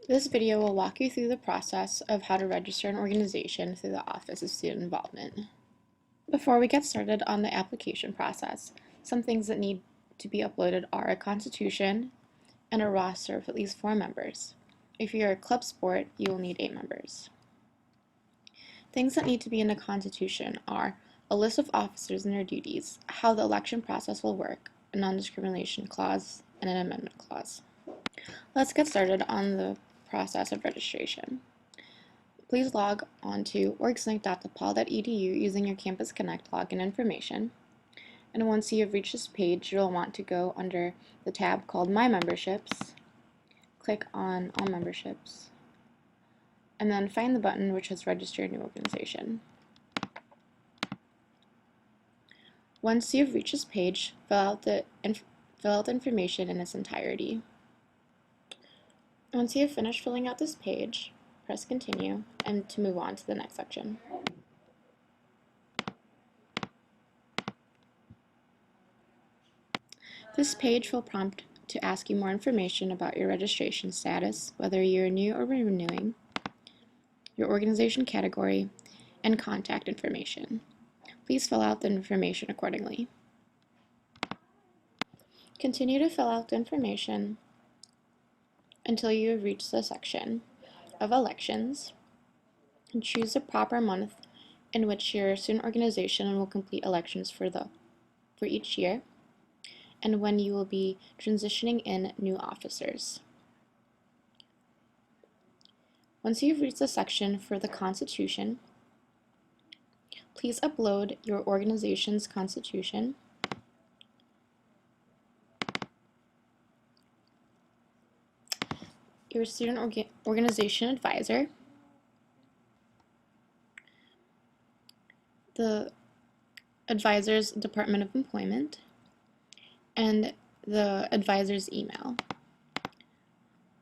This video will walk you through the process of how to register an organization through the Office of Student Involvement. Before we get started on the application process, some things that need to be uploaded are a constitution and a roster of at least 4 members. If you're a club sport, you will need 8 members. Things that need to be in the constitution are a list of officers and their duties, how the election process will work, a non-discrimination clause, and an amendment clause. Let's get started on the process of registration. Please log on to orgslink.depaul.edu using your Campus Connect login information. And once you have reached this page, you'll want to go under the tab called My Memberships, click on All Memberships, and then find the button which has Register a New Organization. Once you've reached this page, fill out the information in its entirety. Once you have finished filling out this page, press Continue and to move on to the next section. This page will prompt to ask you more information about your registration status, whether you're new or renewing, your organization category, and contact information. Please fill out the information accordingly. Continue to fill out the information until you have reached the section of elections, and choose the proper month in which your student organization will complete elections for each year, and when you will be transitioning in new officers. Once you've reached the section for the Constitution, please upload your organization's constitution, your student organization advisor, the advisor's Department of Employment, and the advisor's email.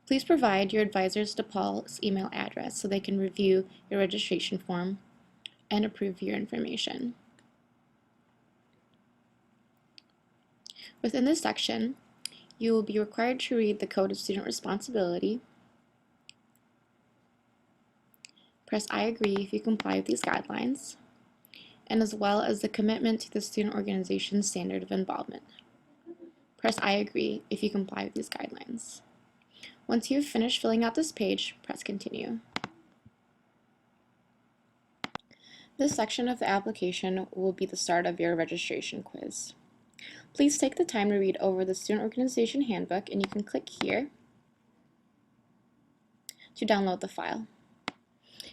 Please provide your advisor's DePaul's email address so they can review your registration form and approve your information. Within this section, you will be required to read the Code of Student Responsibility. Press I agree if you comply with these guidelines, and as well as the commitment to the student organization's standard of involvement. Press I agree if you comply with these guidelines. Once you have finished filling out this page, press Continue. This section of the application will be the start of your registration quiz. Please take the time to read over the Student Organization Handbook, and you can click here to download the file.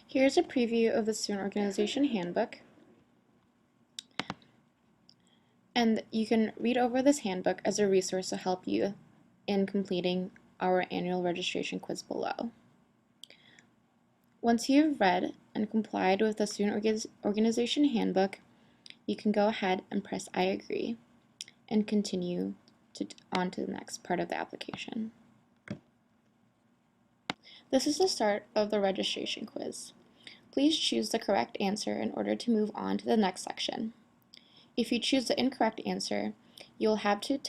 Here's a preview of the Student Organization Handbook, and you can read over this handbook as a resource to help you in completing our annual registration quiz below. Once you've read and complied with the Student Organization Handbook, you can go ahead and press I agree and continue on to the next part of the application. This is the start of the registration quiz. Please choose the correct answer in order to move on to the next section. If you choose the incorrect answer, you'll have to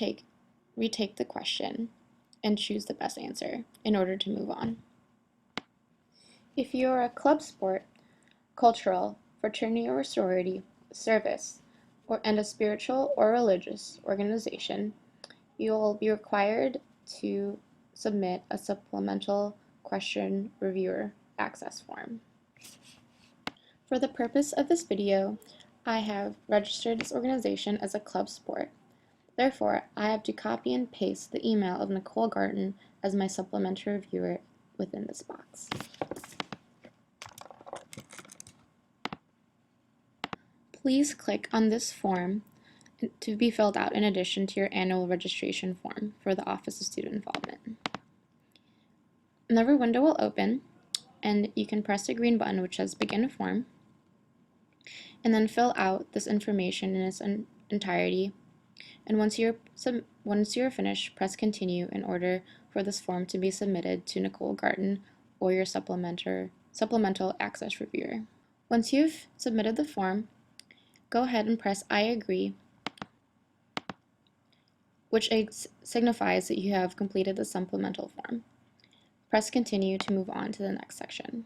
retake the question and choose the best answer in order to move on. If you are a club sport, cultural, fraternity or sorority, service, and a spiritual or religious organization, you will be required to submit a supplemental question reviewer access form. For the purpose of this video, I have registered this organization as a club sport. Therefore, I have to copy and paste the email of Nicole Garten as my supplementary reviewer within this box. Please click on this form to be filled out in addition to your annual registration form for the Office of Student Involvement. Another window will open, and you can press the green button which says Begin Form, and then fill out this information in its entirety. And once you're finished, press Continue in order for this form to be submitted to Nicole Garten or your supplemental access reviewer. Once you've submitted the form, go ahead and press I agree, which signifies that you have completed the supplemental form. Press Continue to move on to the next section.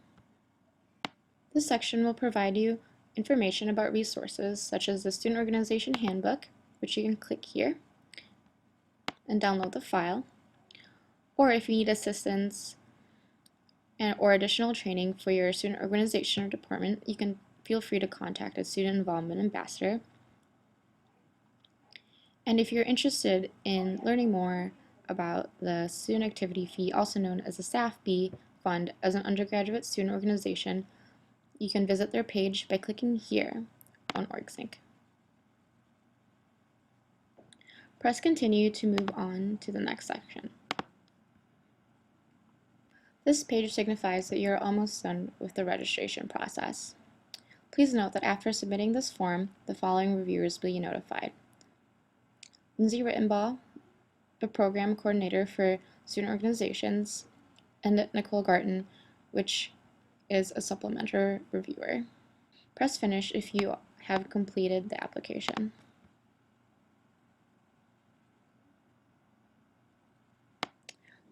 This section will provide you information about resources such as the Student Organization Handbook, which you can click here and download the file, or if you need assistance or additional training for your student organization or department, you can feel free to contact a student involvement ambassador. And if you're interested in learning more about the student activity fee, also known as the staff fee fund, as an undergraduate student organization, you can visit their page by clicking here on OrgSync. Press Continue to move on to the next section. This page signifies that you're almost done with the registration process. Please note that after submitting this form, the following reviewers will be notified. Lindsay Rittenbaugh, the Program Coordinator for Student Organizations, and Nicole Garten, which is a supplemental reviewer. Press Finish if you have completed the application.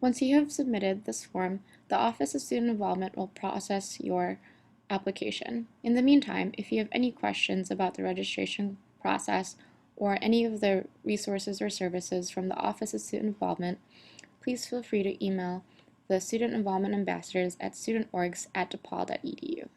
Once you have submitted this form, the Office of Student Involvement will process your application. In the meantime, if you have any questions about the registration process or any of the resources or services from the Office of Student Involvement, please feel free to email the Student Involvement Ambassadors at studentorgs@depaul.edu.